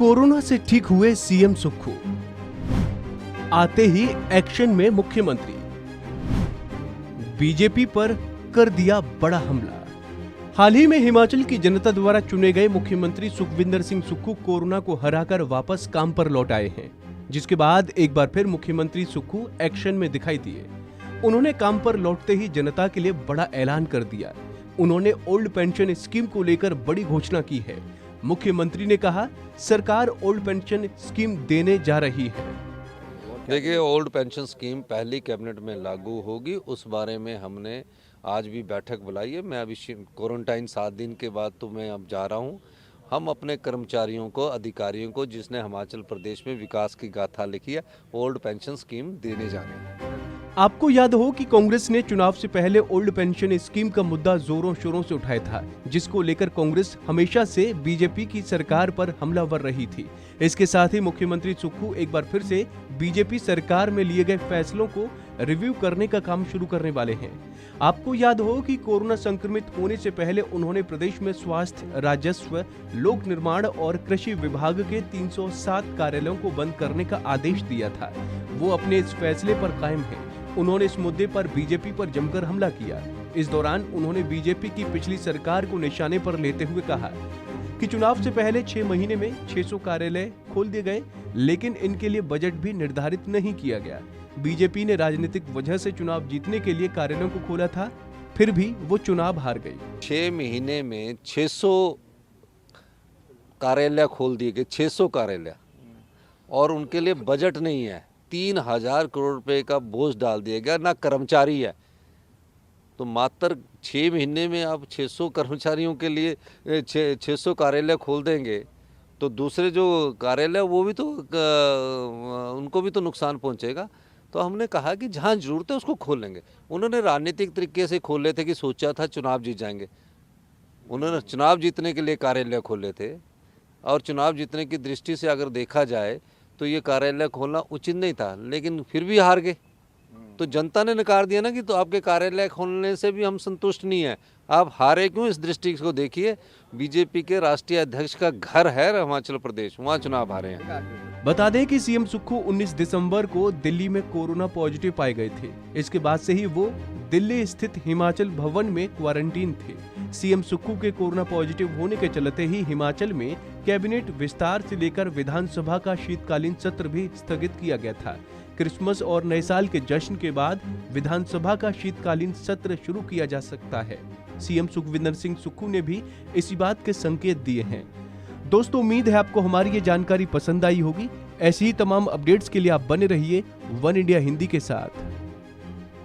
Corona से ठीक हुए सीएम सुक्खू, आते ही एक्शन में मुख्यमंत्री, बीजेपी पर कर दिया बड़ा हमला। हाल ही में हिमाचल की जनता द्वारा चुने गए मुख्यमंत्री सुखविंदर सिंह सुक्खू कोरोना को हराकर वापस काम पर लौट आए हैं, जिसके बाद एक बार फिर मुख्यमंत्री सुक्खू एक्शन में दिखाई दिए। उन्होंने काम पर लौटते ही जनता के लिए बड़ा ऐलान कर दिया। उन्होंने ओल्ड पेंशन स्कीम को लेकर बड़ी घोषणा की है। मुख्यमंत्री ने कहा, सरकार ओल्ड पेंशन स्कीम देने जा रही है। देखिए, ओल्ड पेंशन स्कीम पहली कैबिनेट में लागू होगी, उस बारे में हमने आज भी बैठक बुलाई है। मैं अभी क्वारंटाइन 7 दिन के बाद तो मैं अब जा रहा हूँ। हम अपने कर्मचारियों को, अधिकारियों को, जिसने हिमाचल प्रदेश में विकास की गाथा लिखी है, ओल्ड पेंशन स्कीम देने जा रहे हैं। आपको याद हो कि कांग्रेस ने चुनाव से पहले ओल्ड पेंशन स्कीम का मुद्दा जोरों शोरों से उठाया था, जिसको लेकर कांग्रेस हमेशा से बीजेपी की सरकार पर हमलावर रही थी। इसके साथ ही मुख्यमंत्री सुक्खू एक बार फिर से बीजेपी सरकार में लिए गए फैसलों को रिव्यू करने का काम शुरू करने वाले हैं। आपको याद हो कि कोरोना संक्रमित होने से पहले उन्होंने प्रदेश में स्वास्थ्य, राजस्व, लोक निर्माण और कृषि विभाग के 307 कार्यालयों को बंद करने का आदेश दिया था। वो अपने इस फैसले पर कायम हैं। उन्होंने इस मुद्दे पर बीजेपी पर जमकर हमला किया। इस दौरान उन्होंने बीजेपी की पिछली सरकार को निशाने पर लेते हुए कहा कि चुनाव से पहले 6 महीने में 600 कार्यालय खोल दिए गए, लेकिन इनके लिए बजट भी निर्धारित नहीं किया गया। बीजेपी ने राजनीतिक वजह से चुनाव जीतने के लिए कार्यालयों को खोला था, फिर भी वो चुनाव हार गई। 6 महीने में 600 कार्यालय खोल दिए गए, 600 कार्यालय, और उनके लिए बजट नहीं है। 3000 करोड़ रुपए का बोझ डाल दिया गया, ना कर्मचारी है। तो मात्र 6 महीने में आप 600 कर्मचारियों के लिए 600 कार्यालय खोल देंगे, तो दूसरे जो कार्यालय वो भी तो उनको भी तो नुकसान पहुंचेगा। तो हमने कहा कि जहां जरूरत है उसको खोलेंगे। उन्होंने राजनीतिक तरीके से खोले थे कि सोचा था चुनाव जीत जाएंगे। उन्होंने चुनाव जीतने के लिए कार्यालय खोले थे, और चुनाव जीतने की दृष्टि से अगर देखा जाए तो ये कार्यालय खोलना उचित नहीं था, लेकिन फिर भी हार गए। तो जनता ने नकार दिया ना कि तो आपके कार्यालय खोलने से भी हम संतुष्ट नहीं है, आप हारे क्यों? इस दृष्टि को देखिए, बीजेपी के राष्ट्रीय अध्यक्ष का घर है हिमाचल प्रदेश, वहाँ चुनाव हारे हैं। बता दें कि सीएम सुक्खू 19 दिसंबर को दिल्ली में कोरोना पॉजिटिव पाए गए थे। इसके बाद से ही वो दिल्ली स्थित हिमाचल भवन में क्वारंटीन थे। सीएम सुक्खू के कोरोना पॉजिटिव होने के चलते ही हिमाचल में कैबिनेट विस्तार से लेकर विधानसभा का शीतकालीन सत्र भी स्थगित किया गया था। क्रिसमस और नए साल के जश्न के बाद विधानसभा का शीतकालीन सत्र शुरू किया जा सकता है। सीएम सुखविंदर सिंह सुक्खू ने भी इसी बात के संकेत दिए हैं। दोस्तों, उम्मीद है आपको हमारी ये जानकारी पसंद आई होगी। ऐसी ही तमाम अपडेट्स के लिए आप बने रहिए वन इंडिया हिंदी के साथ।